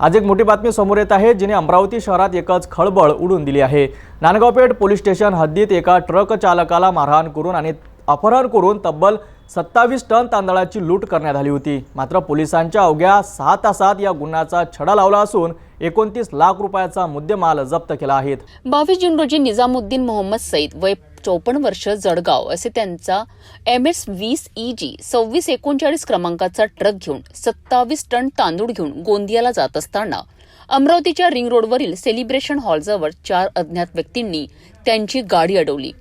आज एक मोठी बातमी समोर येत आहे, जिने अमरावती शहरात एकच खळबळ उडून दिली आहे। नांदगावपेठ पोलीस स्टेशन हद्दीत एका ट्रक चालकाला मारहाण करून आणि अपहरण करून तब्बल 27 टन तांदळाची लूट करण्यात आली होती। मात्र पोलिसांच्या अवघ्या 6 तासात या गुन्ह्याचा छडा लावला असून 29 लाख रुपयाचा मुद्देमाल जप्त केला आहे। 22 जून रोजी निजामुद्दीन मोहम्मद सईद वय 54 वर्ष जळगाव असे त्यांचा MS-20 EG 2639 क्रमांकाचा ट्रक घेऊन 27 टन तांदूळ घेऊन गोंदियाला जात असताना अमरावतीच्या रिंग रोडवरील सेलिब्रेशन हॉलजवळ 4 अज्ञात व्यक्तींनी त्यांची गाडी अडवली।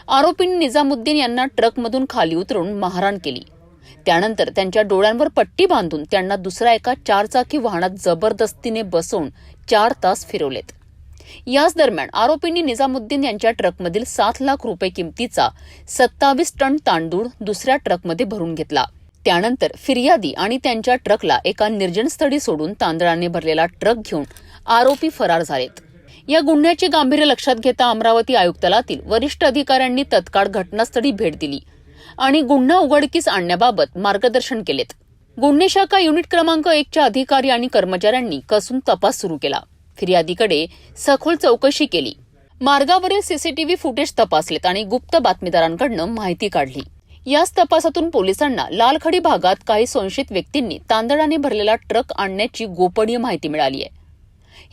आरोपींनी निजामुद्दीन यांना ट्रकमधून खाली उतरून मारहाण केली। त्यानंतर त्यांच्या डोळ्यांवर पट्टी बांधून त्यांना दुसऱ्या एका 4चाकी वाहनात जबरदस्तीने बसवून 4 तास फिरवलेत। याच दरम्यान आरोपींनी निजामुद्दीन यांच्या ट्रकमधील 7 लाख रुपये किमतीचा 27 टन तांदूळ दुसऱ्या ट्रकमध्ये भरून घेतला। त्यानंतर फिर्यादी आणि त्यांच्या ट्रकला एका निर्जन स्थळी सोडून तांदळाने भरलेला ट्रक घेऊन आरोपी फरार झालेत। या गुन्ह्याचे गांभीर्य लक्षात घेता अमरावती आयुक्तालयातील वरिष्ठ अधिकाऱ्यांनी तत्काळ घटनास्थळी भेट दिली आणि गुन्हा उघडकीस आणण्याबाबत मार्गदर्शन केलेत। गुन्हे शाखा युनिट क्रमांक 1च्या अधिकारी आणि कर्मचाऱ्यांनी कसून तपास सुरू केला। फिर्यादीकडे सखोल चौकशी केली, मार्गावरील सीसीटीव्ही फुटेज तपासलेत आणि गुप्त बातमीदारांकडून माहिती काढली। याच तपासातून पोलिसांना लालखडी भागात काही संशयित व्यक्तींनी तांदळाने भरलेला ट्रक आणण्याची गोपनीय माहिती मिळाली आहे।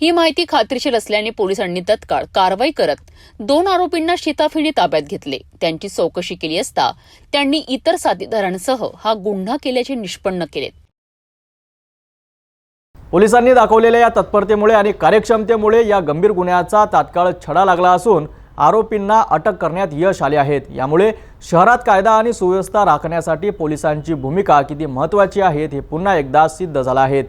ही माहिती खात्रीशीर असल्याने पोलिसांनी तत्काळ कारवाई करत 2 आरोपींना शिताफीने ताब्यात घेतले। त्यांची चौकशी केली असता त्यांनी इतर साथीदारांसह हा गुन्हा केल्याचे निष्पन्न केले। पोलिसांनी दाखवलेल्या या तत्परतेमुळे आणि कार्यक्षमतेमुळे या गंभीर गुन्ह्याचा तात्काळ छडा लागला असून आरोपींना अटक करण्यात यश आले आहे। यामुळे शहरात कायदा आणि सुव्यवस्था राखण्यासाठी पोलिसांची भूमिका किती महत्त्वाची आहे हे पुन्हा एकदा सिद्ध झाले आहे।